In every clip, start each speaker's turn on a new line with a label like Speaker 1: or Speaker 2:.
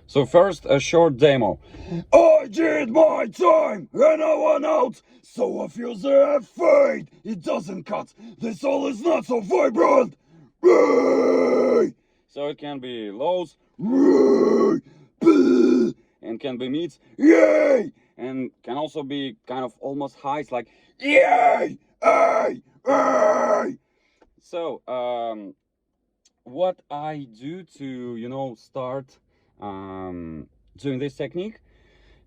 Speaker 1: So first, a short demo. I did my time and I went out, so I feel the fade. It doesn't cut. This all is not so vibrant. So it can be lows, and can be mids, yay, and can also be kind of almost highs, like yay, ay, ay. So what I do to start doing this technique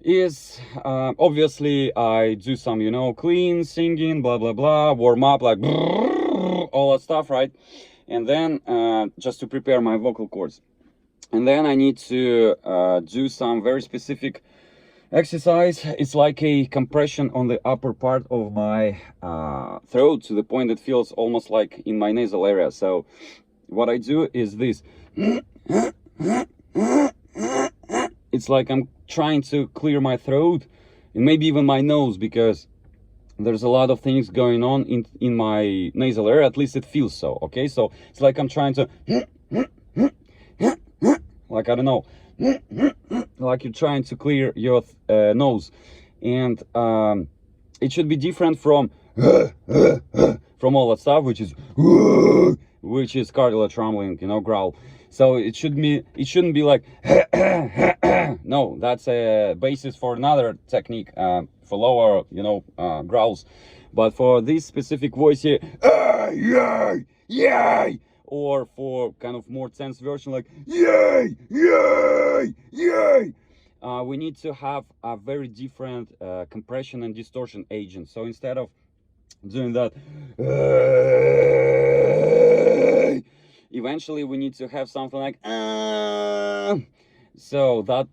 Speaker 1: is obviously I do some clean singing, blah blah blah, warm up, like all that stuff, right? And then just to prepare my vocal cords, and then I need to do some very specific exercise. It's like a compression on the upper part of my throat, to the point that feels almost like in my nasal area. So what I do is this. It's like I'm trying to clear my throat and maybe even my nose, because there's a lot of things going on in my nasal area. At least it feels so. Okay, so it's like I'm trying to like, I don't know, like you're trying to clear your nose. And it should be different from all that stuff, which is cartilage rumbling, growl. So it shouldn't be like no, that's a basis for another technique, for lower growls. But for this specific voice here, yay, yay, or for kind of more tense version, like yay, yay, yay, we need to have a very different compression and distortion agent. So instead of doing that, eventually we need to have something like so that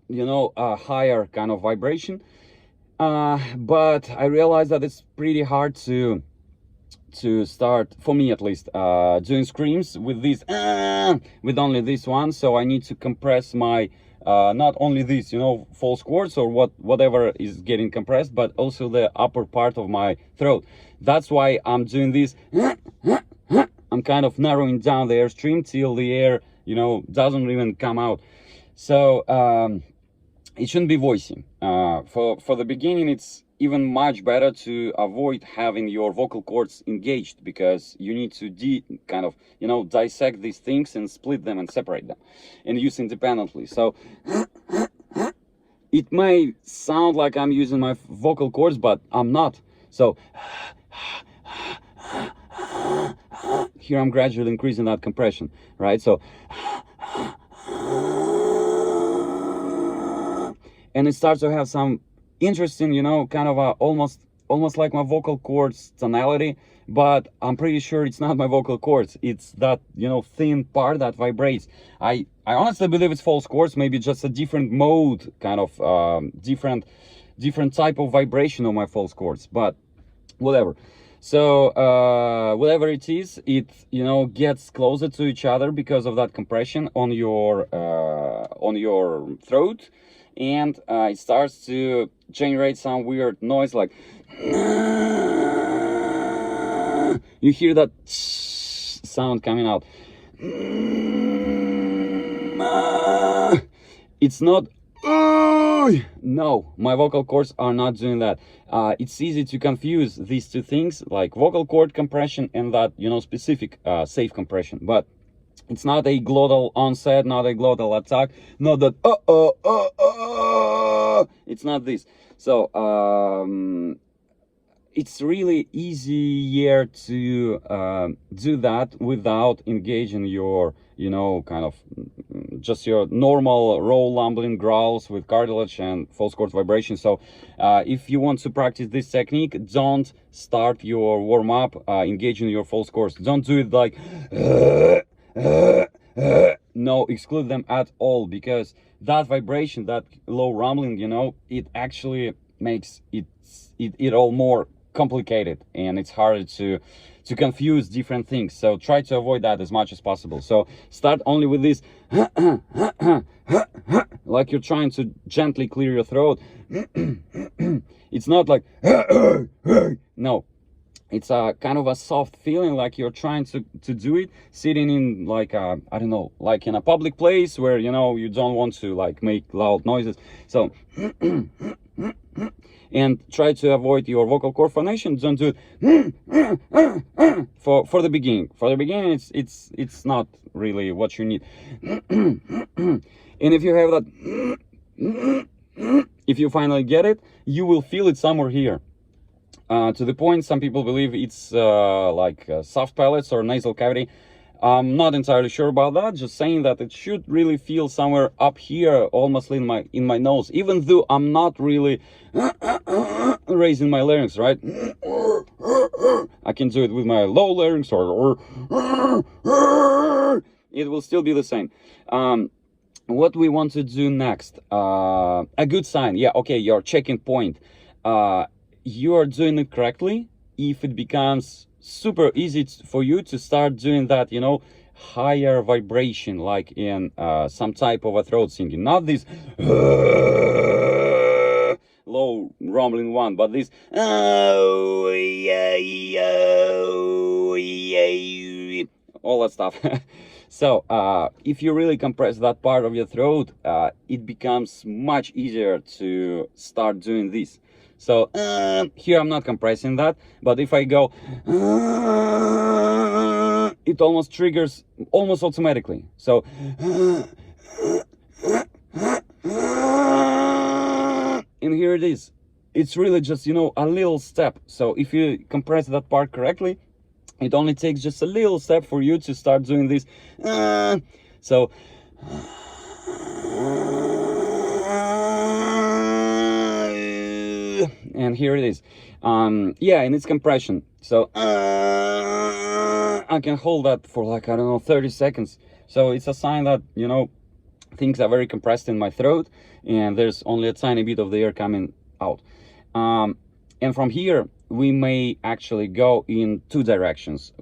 Speaker 1: a higher kind of vibration. But I realized that it's pretty hard to start, for me at least, doing screams with this with only this one. So I need to compress my not only this false chords or whatever is getting compressed, but also the upper part of my throat. That's why I'm doing this. I'm kind of narrowing down the airstream till the air doesn't even come out. So it shouldn't be voicing. For the beginning, it's even much better to avoid having your vocal cords engaged, because you need to kind of dissect these things and split them and separate them and use independently. So it may sound like I'm using my vocal cords, but I'm not. So here I'm gradually increasing that compression, right? So and it starts to have some interesting, kind of almost like my vocal cords tonality, but I'm pretty sure it's not my vocal cords. It's that thin part that vibrates. I honestly believe it's false chords, maybe just a different mode, kind of different type of vibration of my false chords, but whatever. So whatever it is, it gets closer to each other because of that compression on your throat, and it starts to generate some weird noise, like you hear that sound coming out. It's not no, my vocal cords are not doing that. It's easy to confuse these two things, like vocal cord compression and that specific safe compression, but it's not a glottal onset, not a glottal attack, not that it's not this. So it's really easier to do that without engaging your kind of just your normal roll, lumbling growls with cartilage and false chord vibration. So if you want to practice this technique, don't start your warm-up engaging your false chords. Don't do it like no, exclude them at all, because that vibration, that low rumbling, it actually makes it all more complicated, and it's harder to confuse different things. So try to avoid that as much as possible. So start only with this like you're trying to gently clear your throat. It's not like no, it's a kind of a soft feeling, like you're trying to do it sitting in like a, I don't know, like in a public place where, you know, you don't want to like make loud noises. So and try to avoid your vocal cord phonation. Don't do it for the beginning. For the beginning, it's not really what you need. And if you have that, if you finally get it, you will feel it somewhere here. To the point, some people believe it's like soft palates or nasal cavity. I'm not entirely sure about that. Just saying that it should really feel somewhere up here, almost in my nose. Even though I'm not really raising my larynx, right? I can do it with my low larynx, or it will still be the same. What we want to do next? A good sign. Yeah, okay, your checking point. You are doing it correctly if it becomes super easy for you to start doing that, you know, higher vibration, like in some type of a throat singing. Not this low rumbling one, but this all that stuff. So if you really compress that part of your throat, it becomes much easier to start doing this. So here I'm not compressing that, but if I go, it almost triggers almost automatically. So and here it is. It's really just, you know, a little step. So if you compress that part correctly, it only takes just a little step for you to start doing this. So and here it is. Yeah, and it's compression. So I can hold that for like, I don't know, 30 seconds. So it's a sign that, you know, things are very compressed in my throat and there's only a tiny bit of the air coming out. And from here we may actually go in two directions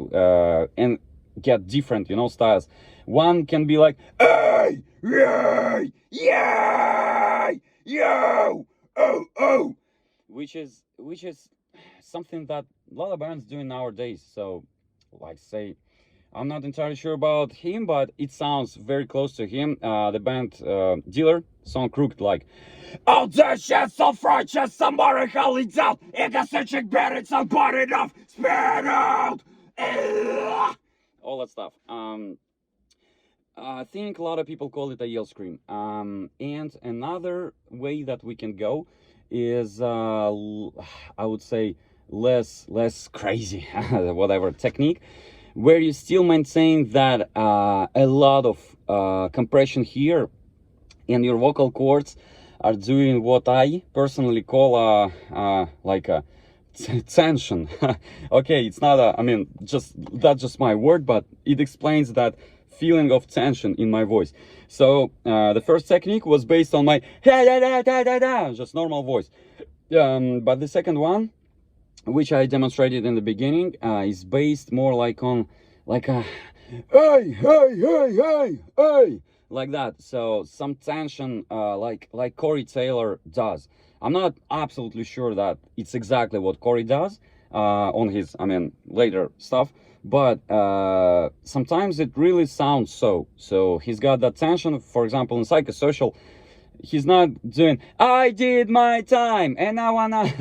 Speaker 1: and get different, you know, styles. One can be like, hey, yay, yay, yo, oh, oh, which is something that a lot of bands doing nowadays. So like, say, I'm not entirely sure about him, but it sounds very close to him. The band Dealer, song Crooked, like, audacious, self-righteous, somebody held it down, egocentric, buried, somebody enough, spit out, all that stuff. I think a lot of people call it a yell scream. And another way that we can go is, I would say, less crazy, whatever technique, where you still maintain that a lot of compression here, and your vocal cords are doing what I personally call like a tension. Okay, it's not a, I mean, that's just my word, but it explains that feeling of tension in my voice. So the first technique was based on my just normal voice, but the second one, which I demonstrated in the beginning, is based more like on like a hey, hey, hey, hey, hey, like that. So some tension, like Corey Taylor does. I'm not absolutely sure that it's exactly what Corey does on his, I mean, later stuff, but sometimes it really sounds so. So he's got that tension. For example, in Psychosocial, he's not doing I did my time and now I'm not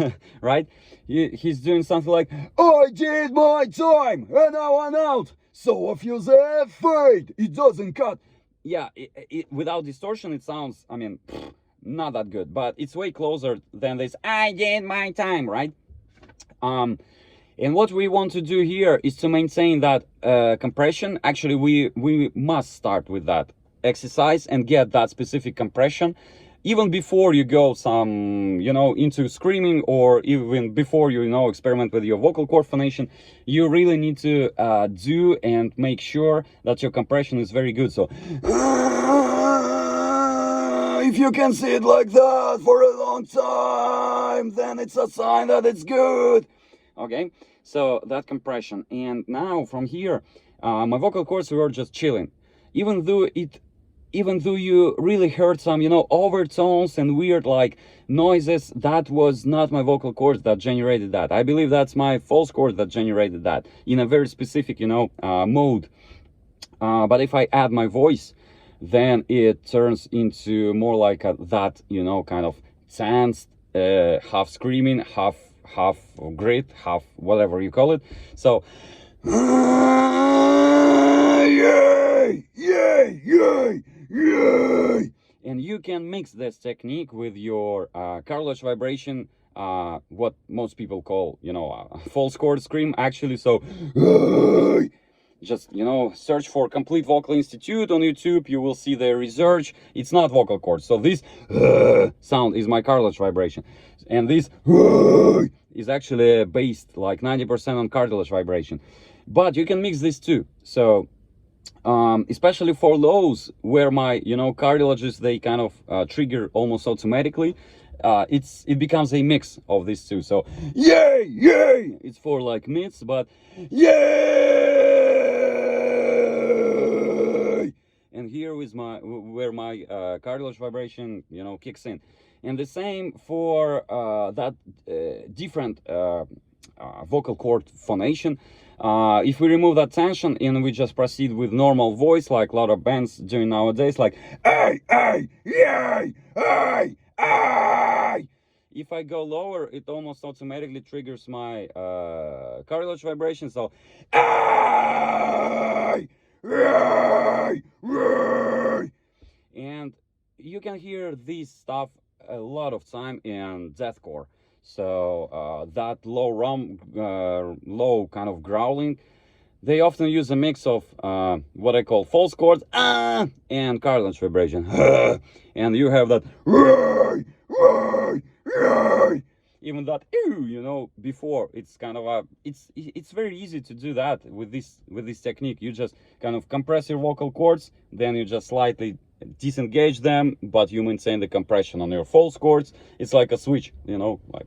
Speaker 1: right. He's doing something like I did my time and now I'm out, so I feel the fade, it doesn't cut. Yeah, without distortion it sounds, I mean, not that good, but it's way closer than this I did my time, right? And what we want to do here is to maintain that compression. Actually, we must start with that exercise and get that specific compression even before you go some, you know, into screaming, or even before you know, experiment with your vocal cord phonation. You really need to do and make sure that your compression is very good. So if you can see it like that for a long time, then it's a sign that it's good. Okay, so that compression. And now from here, my vocal cords were just chilling, even though it even though you really heard some, you know, overtones and weird like noises, that was not my vocal cords that generated that. I believe that's my false chord that generated that in a very specific, you know, mode. But if I add my voice, then it turns into more like that, you know, kind of tense, half screaming, half grit, half whatever you call it. So yay, yay, yay, yay. And you can mix this technique with your cartilage vibration, what most people call, you know, false chord scream actually. So just, you know, search for Complete Vocal Institute on YouTube. You will see the research. It's not vocal cords. So this sound is my cartilage vibration, and this is actually based like 90% on cartilage vibration. But you can mix these two. So especially for lows where my, you know, cartilages, they kind of trigger almost automatically. It becomes a mix of these two. So yay, yay, it's for like mids, but yay, and here is my where my cartilage vibration, you know, kicks in. And the same for that different vocal cord phonation. If we remove that tension and we just proceed with normal voice, like a lot of bands doing nowadays, like ay, ay, yay, ay, ay. If I go lower, it almost automatically triggers my cartilage vibration. So ay, ay, ay. And you can hear this stuff a lot of time in deathcore. So that low kind of growling, they often use a mix of what I call false chords and cartilage vibration. And you have that even that you know, before. It's kind of a it's very easy to do that with this technique. You just kind of compress your vocal cords, then you just slightly disengage them, but you maintain the compression on your false chords. It's like a switch, you know, like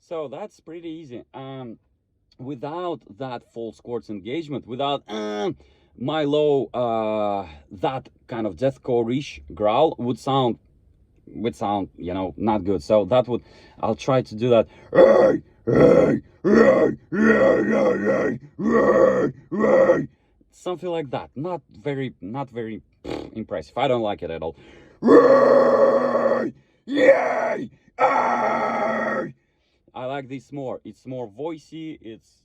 Speaker 1: so that's pretty easy. Without that false chords engagement, without my low that kind of deathcore-ish growl would sound, you know, not good. So that would, I'll try to do that something like that. Not very impressive. I don't like it at all. Yay! I like this more. It's more voicey. It's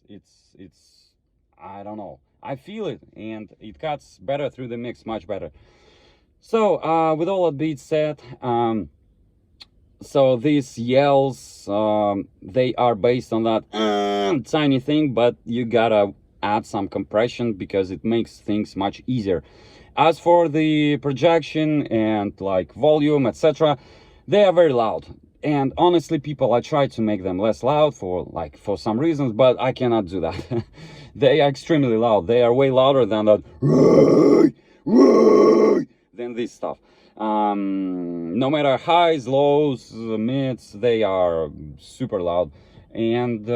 Speaker 1: I don't know. I feel it, and it cuts better through the mix, much better. So with all that being said, so these yells, they are based on that tiny thing, but you gotta add some compression because it makes things much easier. As for the projection and like volume, etc., they are very loud. And honestly, people, I try to make them less loud for some reasons, but I cannot do that. They are extremely loud. They are way louder than that, than this stuff. No matter highs, lows, mids, they are super loud. And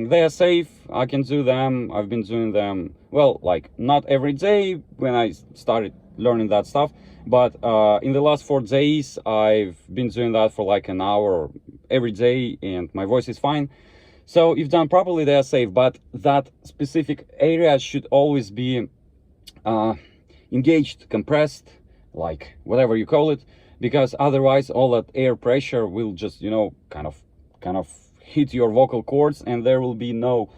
Speaker 1: they are safe. I can do them. I've been doing them, well, like not every day when I started learning that stuff, but in the last 4 days I've been doing that for like an hour every day, and my voice is fine. So if done properly, they are safe. But that specific area should always be engaged, compressed, like whatever you call it, because otherwise all that air pressure will just, you know, kind of hit your vocal cords, and there will be no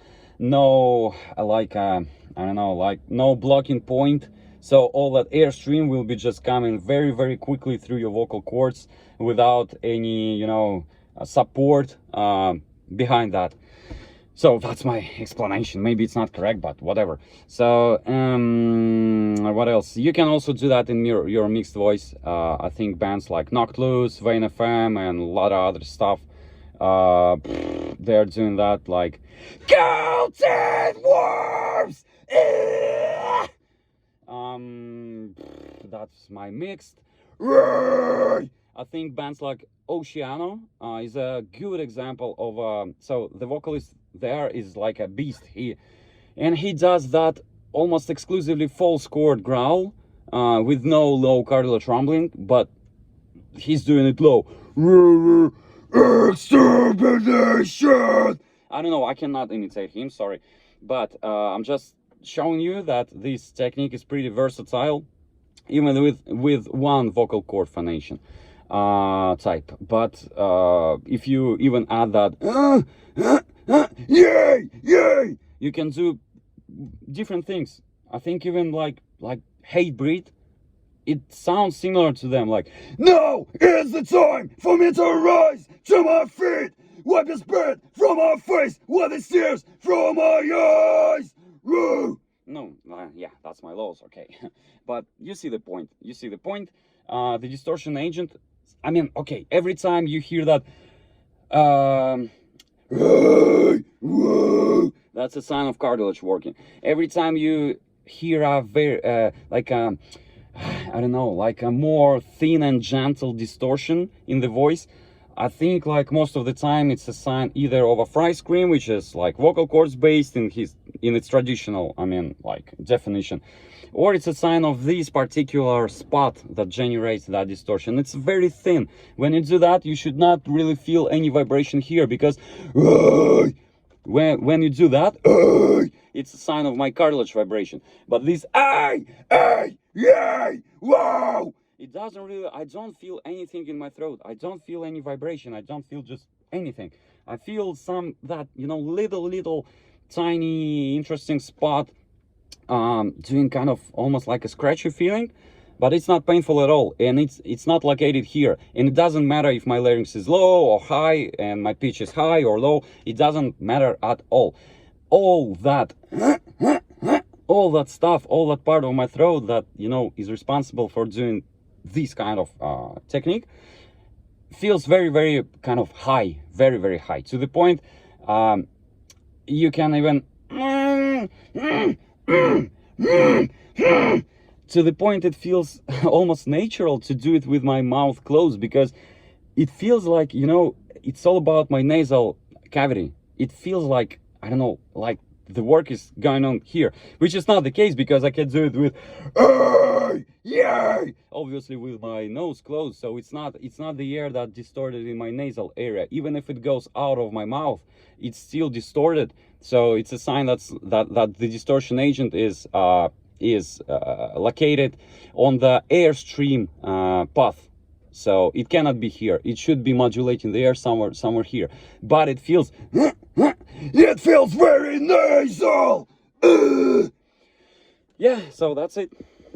Speaker 1: like I don't know, like no blocking point. So all that airstream will be just coming very quickly through your vocal cords without any, you know, support behind that. So that's my explanation. Maybe it's not correct, but whatever. So what else? You can also do that in your mixed voice. I think bands like Knocked Loose, Vane FM, and a lot of other stuff, they're doing that, like Counted Worms. That's my mixed. I think bands like Oceano is a good example of so the vocalist there is like a beast. and he does that almost exclusively false chord growl with no low cartilage rumbling, but he's doing it low. Extermination! I don't know, I cannot imitate him, sorry, but I'm just showing you that this technique is pretty versatile, even with one vocal cord phonation type. But if you even add that yay, yay, you can do different things. I think even like hate breed, it sounds similar to them, like, now is the time for me to rise to my feet, wipe the spit from my face, wipe the tears from my eyes. Woo! No, yeah, that's my lows, okay. But you see the point, you see the point. The distortion agent, I mean, okay, every time you hear that that's a sign of cartilage working. Every time you hear a very like I don't know, like a more thin and gentle distortion in the voice, I think like most of the time it's a sign either of a fry scream, which is like vocal cords based in its traditional, I mean, like definition, or it's a sign of this particular spot that generates that distortion. It's very thin. When you do that, you should not really feel any vibration here, because when you do that, it's a sign of my cartilage vibration. But this yay, wow, it doesn't really, I don't feel anything in my throat. I don't feel any vibration. I don't feel just anything. I feel some, that, you know, little tiny interesting spot doing kind of almost like a scratchy feeling, but it's not painful at all, and it's not located here. And it doesn't matter if my larynx is low or high and my pitch is high or low. It doesn't matter at all. All that stuff, all that part of my throat that, you know, is responsible for doing this kind of technique, feels very kind of high, very high, to the point you can even to the point it feels almost natural to do it with my mouth closed, because it feels like, you know, it's all about my nasal cavity. It feels like, I don't know, like the work is going on here, which is not the case, because I can do it with yay, obviously with my nose closed. So it's not the air that distorted in my nasal area. Even if it goes out of my mouth, it's still distorted. So it's a sign that the distortion agent is located on the airstream path. So it cannot be here. It should be modulating the air somewhere here. But it feels it feels very nasal. Yeah, so that's it.